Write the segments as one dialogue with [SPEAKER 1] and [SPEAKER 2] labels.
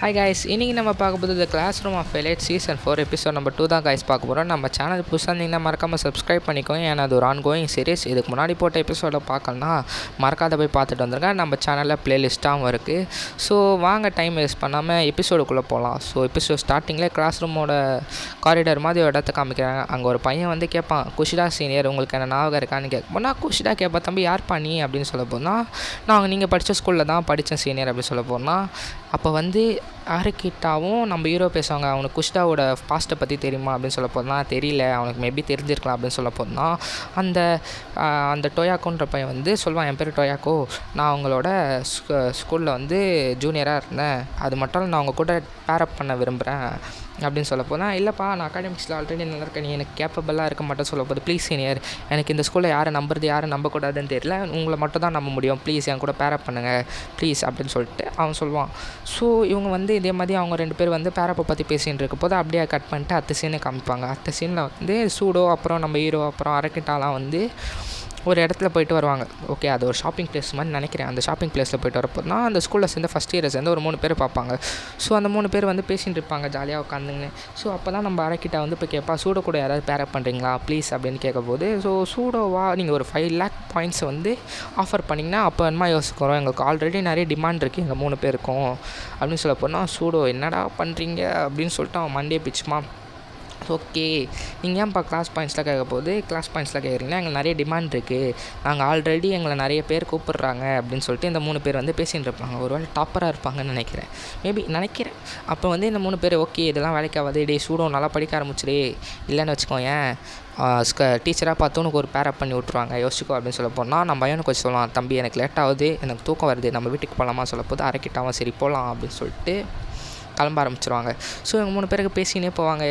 [SPEAKER 1] Hi guys, இன்றைக்கி நம்ம பார்க்க போது the classroom of elite season 4 episode number 2 தான் காய்ஸ் பார்க்க போகிறோம். நம்ம சேனல் புதுசாக இருந்தீங்கன்னா மறக்காமல் சப்ஸ்கிரைப் பண்ணிக்கோங்க. ஏன்னா அது ஒரு ஆன்கோயிங் சீரிஸ். இதுக்கு முன்னாடி போட்ட எபிசோட பார்க்கலன்னா மறக்காத போய் பார்த்துட்டு வந்துருங்க. நம்ம சேனலில் ப்ளேலிஸ்ட்டாகவும் இருக்குது. ஸோ வாங்க டைம் வேஸ்ட் பண்ணாமல் எபிசோடுக்குள்ளே போகலாம். ஸோ எபிசோட் ஸ்டார்டிங்கில் கிளாஸ் ரூமோட காரிடார் மாதிரி ஒரு இடத்த காமிக்கிறாங்க. அங்கே ஒரு பையன் வந்து கேட்பான், குஷிடா சீனியர் உங்களுக்கு என்ன ஞாபகம் இருக்கான்னு கேட்போம். நான் குஷிடா கேட்பேன், தம்பி யார்ப்பா நீ அப்படின்னு சொல்ல போனால், நான் நீங்கள் படித்த ஸ்கூலில் தான் படித்தேன் சீனியர் அப்படின்னு சொல்ல போனால், அப்போ வந்து ஆருக்கிட்டாவும் நம்ம ஹீரோ பேசுவாங்க, அவனுக்கு குஷ்டாவோட பாஸ்ட்டை பற்றி தெரியுமா அப்படின்னு சொல்ல போனால், தெரியல, அவனுக்கு மேபி தெரிஞ்சிருக்கலாம் அப்படின்னு சொல்ல போனால், அந்த டொயாக்கோன்ற பையன் வந்து சொல்லுவான், என் பேர் டொயாக்கோ, நான் அவங்களோட ஸ்கூலில் வந்து ஜூனியராக இருந்தேன், அது மட்டும் இல்லை நான் அவங்க கூட பேரப் பண்ண விரும்புகிறேன் அப்படின்னு சொல்ல போனால், இல்லைப்பா நான் அகாடமிக்ஸில் ஆல்ரெடி நல்லா இருக்கேன், நீ எனக்கு கேப்பபிளாக இருக்க மாட்டேன் சொல்ல போது, ப்ளீஸ் சீனியர் எனக்கு இந்த ஸ்கூலில் யாரை நம்புறது யாரை நம்பக்கூடாதுன்னு தெரியல, உங்களை மட்டும் தான் நம்ப முடியும், ப்ளீஸ் என் கூட பேரப் பண்ணுங்கள் ப்ளீஸ் அப்படின்னு சொல்லிட்டு அவன் சொல்லுவான். ஸோ இவங்க வந்து இதே மாதிரி அவங்க 2 பேர் வந்து பேரப்பை பற்றி பேசிகிட்டு இருக்க போது அப்படியே கட் பண்ணிட்டு அடுத்த சீனை காமிப்பாங்க. அடுத்த சீனில் வந்து சூடோ அப்புறம் நம்ம ஹீரோ அப்புறம் அரக்கிட்டாலாம் வந்து ஒரு இடத்துல போயிட்டு வருவாங்க. ஓகே, அது ஒரு ஷாப்பிங் பிளேஸ் மாதிரி நினைக்கிறேன். அந்த ஷாப்பிங் பிளேஸில் போயிட்டு வரப்போனா அந்த ஸ்கூலில் சேர்ந்து ஃபஸ்ட் இயரை சேர்ந்து ஒரு 3 பேர் பார்ப்பாங்க. ஸோ அந்த 3 பேர் வந்து பேசிகிட்டு இருப்பாங்க ஜாலியாக உட்காந்துங்க. ஸோ அப்போ தான் நம்ம அரக்கிட்ட வந்து இப்போ கேட்பா, சூடோ கூட யாராவது பேரப் பண்ணுறீங்களா ப்ளீஸ் அப்படின்னு கேட்கும்போது, ஸோ சூடோவா நீங்கள் ஒரு 5 lakh பாயிண்ட்ஸ் வந்து ஆஃபர் பண்ணிங்கன்னா அப்போ என்னமா யோசிக்கிறோம், எங்களுக்கு ஆல்ரெடி நிறைய டிமாண்ட் இருக்குது எங்கள் 3 பேருக்கும் அப்படின்னு சொல்ல போனால், சூடோ என்னடா பண்ணுறீங்க அப்படின்னு சொல்லிட்டு அவன் மண்டே பிச்சுமா. ஓகே, நீங்கள் ஏன்ப்பா கிளாஸ் பாயிண்ட்ஸ்லாம் கேட்க போது கிளாஸ் பாயிண்ட்ஸ்லாம் கேட்குறீங்கன்னா, எங்களுக்கு நிறைய டிமாண்ட் இருக்குது, நாங்கள் ஆல்ரெடி எங்களை நிறைய பேர் கூப்பிட்றாங்க அப்படின்னு சொல்லிட்டு இந்த 3 பேர் வந்து பேசிகிட்டு இருப்பாங்க. ஒரு வேளை டாப்பராக இருப்பாங்கன்னு நினைக்கிறேன். அப்போ வந்து இந்த 3 பேர், ஓகே இதெல்லாம் வேலைக்காகாது, டே சூடோ நல்லா படிக்க ஆரம்பிச்சிடே, இல்லைன்னு வச்சுக்கோயேன் டீச்சராக பார்த்து உனக்கு ஒரு பேரப் பண்ணி விட்ருவாங்க, யோசிச்சுக்கோ அப்படின்னு சொல்ல போனால், நம்ம பையனுக்கு கொஞ்சம் சொல்லலாம், தம்பி எனக்கு லேட் ஆகுது, எனக்கு தூக்கம் வருது, நம்ம வீட்டுக்கு போகலாமா சொல்ல போது அரக்கிட்டாவும் சரி போகலாம் அப்படின்னு சொல்லிட்டு கிளம்ப ஆரம்பிச்சிருவாங்க. ஸோ இவங்க 3 பேருக்கு பேசினே போவாங்க,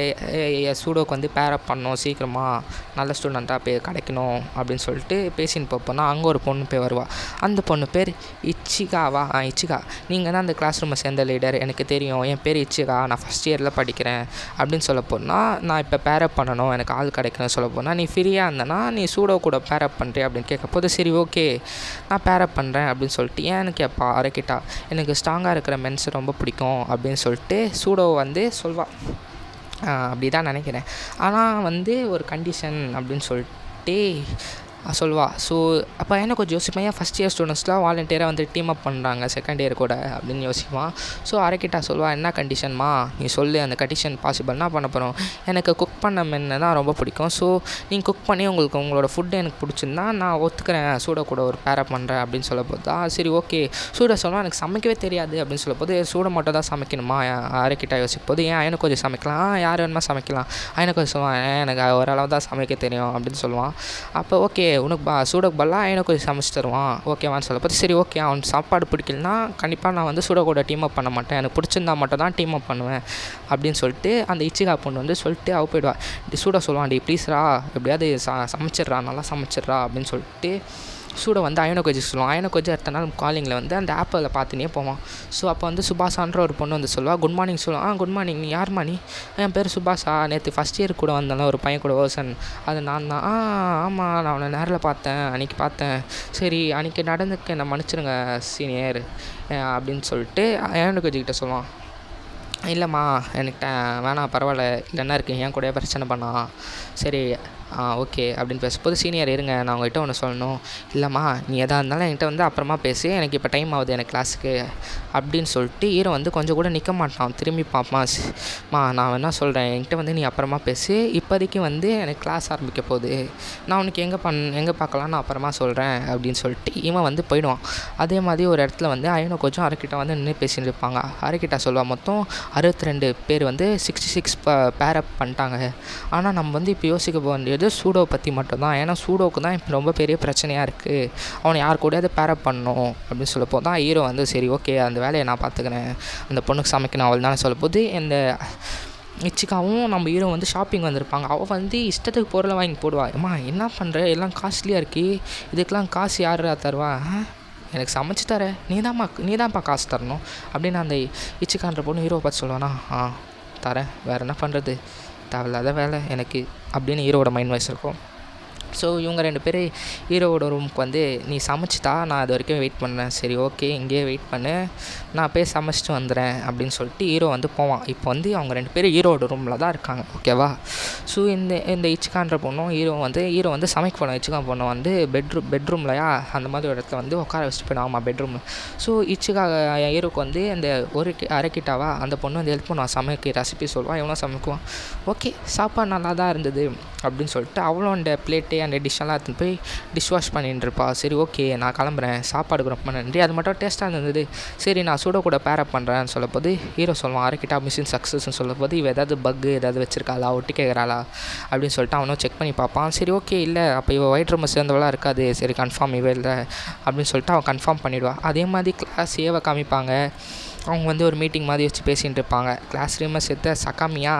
[SPEAKER 1] சூடோக்கு வந்து பேரப் பண்ணணும், சீக்கிரமாக நல்ல ஸ்டூடெண்ட்டாக கிடைக்கணும் அப்படின்னு சொல்லிட்டு பேசின்னு போப்போனா, அங்கே ஒரு பொண்ணு போய் வருவாள். அந்த பொண்ணு பேர் இச்சிகாவா? இச்சிகா, நீங்கள் தான் அந்த கிளாஸ் ரூமை சேர்ந்த லீடர், எனக்கு தெரியும், என் பேர் இச்சிகா, நான் ஃபஸ்ட் இயரில் படிக்கிறேன் அப்படின்னு சொல்ல போனால், நான் இப்போ பேரப் பண்ணணும், எனக்கு ஆள் கிடைக்கணும்னு சொல்ல போனால், நீ ஃப்ரீயாக இருந்தேன்னா நீ சூடோ கூட பேரப் பண்ணுறேன் அப்படின்னு கேட்க போது, சரி ஓகே நான் பேரப் பண்ணுறேன் அப்படின்னு சொல்லிட்டு, ஏன்னு கேட்பா அரக்கிட்டா, எனக்கு ஸ்ட்ராங்காக இருக்கிற மென்ஸ் ரொம்ப பிடிக்கும் அப்படின்னு சொல்லிட்டு சூடோ வந்து சொல்வாள். அப்படி தான் நினைக்கிறேன். ஆனால் வந்து ஒரு கண்டிஷன் அப்படின்னு சொல்லிட்டு சொல்வா. ஸோ அப்போ என்ன கொஞ்சம் யோசிப்பேன், ஏன் ஃபஸ்ட் இயர் ஸ்டூடெண்ட்ஸ்லாம் வாலண்டியராக வந்து டீம் அப் பண்ணுறாங்க செகண்ட் இயர் கூட அப்படின்னு யோசிப்பான். ஸோ அரக்கிட்டா சொல்வா, என்ன கண்டிஷன்மா நீ சொல்லு, அந்த கண்டிஷன் பாசிபிள்னா பண்ண போகிறோம், எனக்கு குக் பண்ண மென்னு தான் ரொம்ப பிடிக்கும், ஸோ நீங்கள் குக் பண்ணி உங்களோட ஃபுட்டு எனக்கு பிடிச்சிருந்தா நான் ஒத்துக்கிறேன், சூட கூட ஒரு பேரப் பண்ணுறேன் அப்படின்னு சொல்ல போதா, சரி ஓகே சூட சொல்லுவான், எனக்கு சமைக்கவே தெரியாது அப்படின்னு சொல்ல போது, சூட மட்டும் தான் சமைக்கணுமா அரக்கிட்டா யோசிக்கும் போது, ஏன் எனக்கு கொஞ்சம் சமைக்கலாம், யார் வேணுமா சமைக்கலாம், எனக்கு கொஞ்சம் சொல்லுவான், எனக்கு ஓரளவு தான் சமைக்க தெரியும் அப்படின்னு சொல்லுவான். அப்போ ஓகே உனக்கு சூடோக்கு பல்லாம் எனக்கு கொஞ்சம் சமைச்சு தருவான் ஓகேவான்னு சொல்ல பார்த்து, சரி ஓகே அவன் சாப்பாடு பிடிக்கலனா கண்டிப்பாக நான் வந்து சூடோ கூட டீம் அப் பண்ண மாட்டேன், எனக்கு பிடிச்சிருந்தா மட்டும் தான் டீம் அப் பண்ணுவேன் அப்படின்னு சொல்லிட்டு அந்த இச்சிகா பொண்ணு வந்து சொல்லிட்டு அவள் போயிடுவா. சூடோ சொல்லுவான், டி ப்ளீஸ்ரா எப்படியாவது சமைச்சிட்றா நல்லா சமைச்சிட்றா அப்படின்னு சொல்லிட்டு சூடோ வந்து அயனோகோஜி சொல்லுவான். அயனோகோஜி அடுத்த நாள் காலிங்கில் வந்து அந்த ஆப்பில் பார்த்துனே போவான். ஸோ அப்போ வந்து சுபாஷான்ற ஒரு பொண்ணு வந்து சொல்லுவாள், குட் மார்னிங் சொல்லுவான். குட் மார்னிங், நீ யார்மா நீ? என் பேர் சுபாஷா, நேற்று ஃபஸ்ட் இயர் கூட வந்தாலும் ஒரு பையன் கூட ஓசன், அது நான் தான். ஆமாம் நான் அவனை நேரில் பார்த்தேன், அன்றைக்கி பார்த்தேன், சரி அன்றைக்கி நடந்துக்க என்னை மன்னிச்சிருங்க சீனியர் அப்படின்னு சொல்லிட்டு அயனோகோஜிக்கிட்ட சொல்லுவான். இல்லைம்மா எனக்கு வேணாம் பரவாயில்ல, இல்லைன்னா இருக்குது, என் கூட பிரச்சனை பண்ணா, சரி ஓகே அப்படின்னு பேசும்போது, சீனியர் இருங்க நான் உங்கள்கிட்ட ஒன்று சொல்லணும். இல்லைம்மா நீ எதாக இருந்தாலும் என்கிட்ட வந்து அப்புறமா பேசு, எனக்கு இப்போ டைம் ஆகுது எனக்கு கிளாஸுக்கு அப்படின்னு சொல்லிட்டு ஹீரோ வந்து கொஞ்சம் கூட நிற்க மாட்டான், திரும்பி பார்ப்பான். நான் என்ன சொல்கிறேன், என்கிட்ட வந்து நீ அப்புறமா பேசு, இப்போதைக்கு வந்து எனக்கு கிளாஸ் ஆரம்பிக்க போகுது, நான் உனக்கு எங்கே பார்க்கலாம் நான் அப்புறமா சொல்கிறேன் அப்படின்னு சொல்லிட்டு இவன் வந்து போயிடுவான். அதே மாதிரி ஒரு இடத்துல வந்து அயனோ கொஞ்சம் அரக்கிட்ட வந்து நின்று பேசிட்டு இருப்பாங்க. அரக்கிட்ட சொல்லுவாள், மொத்தம் 62 பேர் வந்து 66 பேரப் பண்ணிட்டாங்க, ஆனால் நம்ம வந்து இப்போ யோசிக்க போக வேண்டியது சூடோ பற்றி மட்டும்தான், ஏன்னா சூடோவுக்கு தான் இப்போ ரொம்ப பெரிய பிரச்சனையாக இருக்குது, அவனை யார் கூடயாவது பேரப் பண்ணணும் அப்படின்னு சொல்லப்போ தான் ஹீரோ வந்து சரி ஓகே அந்த வேலையை நான் பார்த்துக்கிறேன், அந்த பொண்ணுக்கு சமைக்கணும் அவள் தானே சொல்லப்போது, இந்த இச்சிக்காவும் நம்ம ஹீரோ வந்து ஷாப்பிங் வந்திருப்பாங்க. அவள் வந்து இஷ்டத்துக்கு பொருளை வாங்கி போடுவா. அம்மா என்ன பண்ணுற, எல்லாம் காஸ்ட்லியாக இருக்குது, இதுக்கெலாம் காசு யாரா தருவா, எனக்கு சமைச்சு தர நீ தான்ப்பா காசு தரணும் அப்படின்னு அந்த இச்சிக்கான்ற பொண்ணு ஹீரோவை பார்த்து சொல்லுவானா, தரேன் வேறு என்ன பண்ணுறது, தேவையில்லாத வேலை எனக்கு அப்படின்னு ஹீரோவோட மைண்ட் வாய்ஸ் இருக்கும். ஸோ இவங்க 2 பேர் ஹீரோவோட ரூமுக்கு வந்து நீ சமைச்சிட்டா நான் அது வரைக்கும் வெயிட் பண்ணேன். சரி ஓகே இங்கேயே வெயிட் பண்ணு, நான் போய் சமைச்சிட்டு வந்துடுறேன் அப்படின்னு சொல்லிட்டு ஹீரோ வந்து போவான். இப்போ வந்து அவங்க 2 பேரும் ஹீரோவோட ரூமில் தான் இருக்காங்க, ஓகேவா. ஸோ இந்த இச்சிகான்ற பொண்ணும் ஹீரோ வந்து சமைக்க போனோம். இச்சிகா பொண்ணை வந்து பெட்ரூம்லையா அந்த மாதிரி ஒரு இடத்துல வந்து உட்கார வச்சுட்டு போயிடும். ஆமாம் பெட்ரூமில். ஸோ இச்சிகா ஹீரோக்கு வந்து அந்த ஒரு அரைக்கிட்டாவா அந்த பொண்ணு வந்து ஹெல்ப் பண்ணுவான், சமைக்க ரெசிபி சொல்லுவான், இவனும் சமைக்குவான். ஓகே சாப்பாடு நல்லா தான் இருந்தது அப்படின்னு சொல்லிட்டு அவளும் அந்த பிளேட்டு அந்த டிஷ்ஷெல்லாம் எடுத்துன்னு போய் டிஷ் வாஷ் பண்ணிட்டு இருப்பா. சரி ஓகே நான் கிளம்புறேன், சாப்பாடுக்கு ரொம்ப நன்றி, அது மட்டும் டேஸ்ட்டாக இருந்தது, சரி நான் சூட கூட பேரப் பண்ணுறேன்னு சொல்லப்போது ஹீரோ சொல்லுவான் அரைக்கிட்டா மிஷின் சக்ஸஸ்ன்னு சொல்லப்போது இவ ஏதாவது பக்கு ஏதாவது வச்சிருக்காளா, ஒட்டி கேட்குறாளா அப்படின்னு சொல்லிட்டு அவனும் செக் பண்ணி பார்ப்பான். சரி ஓகே இல்லை அப்போ இவள் ஒயிட் ரூமை சேர்ந்தவளாக இருக்காது, சரி கன்ஃபார்ம் இவ இல்லை அப்படின்னு சொல்லிட்டு அவன் கன்ஃபார்ம் பண்ணிவிடுவான். அதே மாதிரி கிளாஸ் ஏவை காமிப்பாங்க. அவங்க வந்து ஒரு மீட்டிங் மாதிரி வச்சு பேசிகிட்டு இருப்பாங்க. கிளாஸ் ரூமை சேர்த்த சகாமியா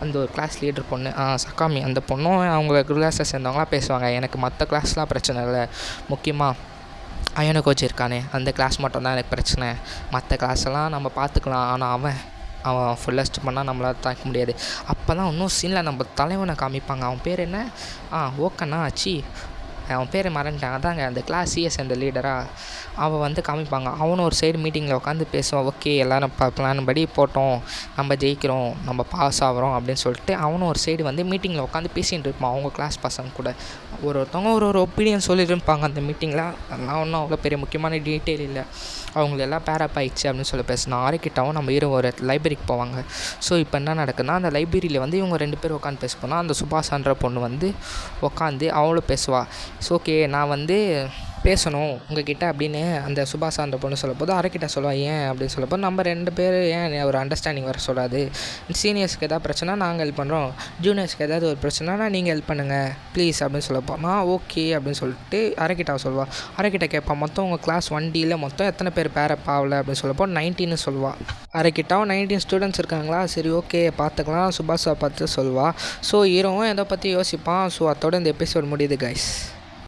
[SPEAKER 1] அந்த ஒரு கிளாஸ் லீடர் பொண்ணு, சகாமி அந்த பொண்ணும் அவங்க கிளாஸை சேர்ந்தவங்களாம் பேசுவாங்க. எனக்கு மற்ற கிளாஸ்லாம் பிரச்சனை இல்லை, முக்கியமாக அயனு கோச் இருக்கானே அந்த கிளாஸ் மட்டும்தான் எனக்கு பிரச்சனை, மற்ற கிளாஸெல்லாம் நம்ம பார்த்துக்கலாம், ஆனால் அவன் ஃபுல்லஸ்ட் பண்ணால் நம்மளால் தாக்க முடியாது. அப்போ தான் இன்னும் சீனில் நம்ம தலைவனை காமிப்பாங்க. அவன் பேர் என்ன, ஓகேண்ணா ஆச்சி, அவன் பேரை மறந்துட்டான், அதாங்க அந்த கிளாஸ் சிஎஸ் அந்த லீடராக அவன் வந்து காமிப்பாங்க. அவனும் ஒரு சைடு மீட்டிங்கில் உட்காந்து பேசுவான். ஓகே எல்லோரும் பிளான் படி போட்டோம், நம்ம ஜெயிக்கிறோம், நம்ம பாஸ் ஆகிறோம் அப்படின்னு சொல்லிட்டு அவனும் ஒரு சைடு வந்து மீட்டிங்கில் உட்காந்து பேசிகிட்டு இருப்பான் அவங்க கிளாஸ் பசங்க கூட. ஒருத்தவங்க ஒரு ஒப்பீனியன் சொல்லியிருப்பாங்க அந்த மீட்டிங்கில். அதெல்லாம் ஒன்றும் அவ்வளோ பெரிய முக்கியமான டீட்டெயில் இல்லை. அவங்களெல்லாம் பேரப் ஆயிடுச்சு அப்படின்னு சொல்லி பேசினா ஆரிக்கிட்டாவும் நம்ம ஹீரோ ஒரு லைப்ரரிக்கு போவாங்க. ஸோ இப்போ என்ன நடக்குதுன்னா அந்த லைப்ரரியில் வந்து இவங்க 2 பேர் உட்காந்து பேச போனால் அந்த சுபாஷான்ற பொண்ணு வந்து உட்காந்து அவளும் பேசுவாள். ஸோ ஓகே நான் வந்து பேசணும் உங்ககிட்ட அப்படின்னு அந்த சுபாஷான்ற பொண்ணு சொல்லப்போது அரைக்கிட்ட சொல்லுவாள். ஏன் அப்படின்னு சொல்லப்போ நம்ம 2 பேர் ஏன் ஒரு அண்டர்ஸ்டாண்டிங் வர சொல்லாது, சீனியர்ஸ்க்கு எதாவது பிரச்சனை நாங்கள் ஹெல்ப் பண்ணுறோம், ஜூனியர்ஸ்க்கு ஏதாவது ஒரு பிரச்சனைனா நீங்கள் ஹெல்ப் பண்ணுங்கள் ப்ளீஸ் அப்படின்னு சொல்லப்போ ஓகே அப்படின்னு சொல்லிட்டு அரைக்கிட்ட சொல்லுவாள். அரைக்கிட்ட கேட்பான் மொத்தம் உங்கள் கிளாஸ் 1Dயில் மொத்தம் எத்தனை பேர் பேரப் ஆகலை அப்படின்னு சொல்லப்போ 19 சொல்லுவாள். அரைக்கிட்டாவும் 19 ஸ்டூடெண்ட்ஸ் இருக்காங்களா, சரி ஓகே பார்த்துக்கலாம் சுபாஷா பார்த்து சொல்லுவாள். ஸோ ஹீரோவும் எதை பற்றி யோசிப்பான். ஸோ அதோட இந்த எபிசோட் முடியுது கைஸ்.